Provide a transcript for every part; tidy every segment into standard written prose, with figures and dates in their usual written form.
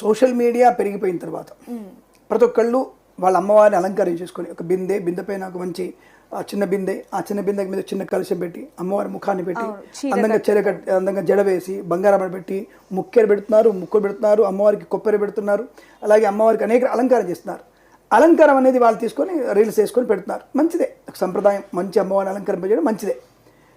Social media పెరిగిపోయిన తర్వాత ప్రతి ఒక్కళ్ళు వాళ్ళ అమ్మవారిని అలంకారం చేసుకొని ఒక బిందె పైన ఒక మంచి చిన్న బిందె, ఆ చిన్న బిందె మీద చిన్న కలశం పెట్టి అమ్మవారి ముఖాన్ని పెట్టి అందంగా జడ వేసి బంగారం పెట్టి ముక్కెర పెడుతున్నారు, అమ్మవారికి కొబ్బరి పెడుతున్నారు, అలాగే అమ్మవారికి అనేక అలంకారం చేస్తున్నారు. అలంకారం అనేది వాళ్ళు తీసుకొని రీల్స్ వేసుకొని పెడుతున్నారు. మంచిదే, సంప్రదాయం, మంచి అమ్మవారిని అలంకారం చేయడం మంచిదే.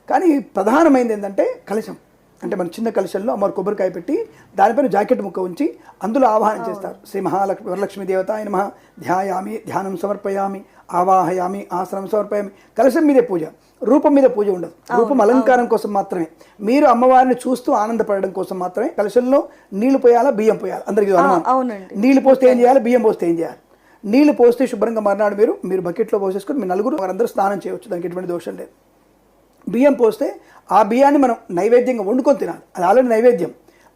కానీ ప్రధానమైనది ఏంటంటే కలశం. అంటే మన చిన్న కలశంలో అమ్మవారి కొబ్బరికాయ పెట్టి దానిపైన జాకెట్ ముక్క ఉంచి అందులో ఆవాహనం చేస్తారు. శ్రీ వరలక్ష్మీ దేవతాయ నమః ధ్యాయామి, ధ్యానం సమర్పయామి, ఆవాహయామి, ఆసనం సమర్పయామి. కలశం మీదే పూజ, రూపం మీద పూజ ఉండదు. రూపం అలంకారం కోసం మాత్రమే, మీరు అమ్మవారిని చూస్తూ ఆనందపడడం కోసం మాత్రమే. కలశంలో నీళ్లు పోయాలా, బియ్యం పోయాలి? అందరికీ అనుమానం. నీళ్లు పోస్తే ఏం చేయాలి, బియ్యం పోస్తే ఏం చేయాలి? నీళ్లు పోస్తే శుభ్రంగా మర్నాడు మీరు బకెట్లో పోసేసుకొని మీ నలుగురు వారందరూ స్నానం చేయవచ్చు, దానికి ఎటువంటి దోషం లేదు. బియ్యం పోస్తే ఆ బియ్యాన్ని మనం నైవేద్యంగా వండుకొని తినాలి. అది ఆల్రెడీ నైవేద్యం,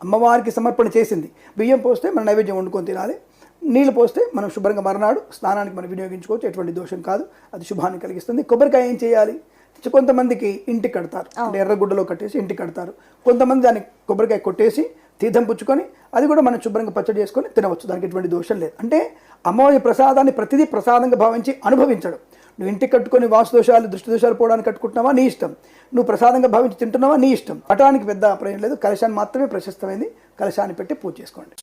అమ్మవారికి సమర్పణ చేసింది. బియ్యం పోస్తే మనం నైవేద్యం వండుకొని తినాలి. నీళ్ళు పోస్తే మనం శుభ్రంగా మర్నాడు స్నానానికి మనం వినియోగించుకోవచ్చు, ఎటువంటి దోషం కాదు, అది శుభాన్ని కలిగిస్తుంది. కొబ్బరికాయ ఏం చేయాలి? కొంతమందికి ఇంటికి కడతారు, అంటే ఎర్రగుడ్డలో కట్టేసి ఇంటికి కడతారు. కొంతమంది దాన్ని కొబ్బరికాయ కొట్టేసి తీర్థం పుచ్చుకొని అది కూడా మనం శుభ్రంగా పచ్చడి చేసుకొని తినవచ్చు, దానికి ఎటువంటి దోషం లేదు. అంటే అమ్మవారి ప్రసాదాన్ని ప్రతిదీ ప్రసాదంగా భావించి అనుభవించడం. నువ్వు ఇంటికి కట్టుకొని వాస్తు దోషాలు, దృష్టి దోషాలు పోవడానికి కట్టుకుంటున్నావా, నీ ఇష్టం. నువ్వు ప్రసాదంగా భావించి తింటున్నావా, నీ ఇష్టం. పటానికి పెద్ద ప్రయోజనం లేదు. కలశాన్ని మాత్రమే ప్రశస్తమైంది, కలశాన్ని పెట్టి పూజ చేసుకోండి.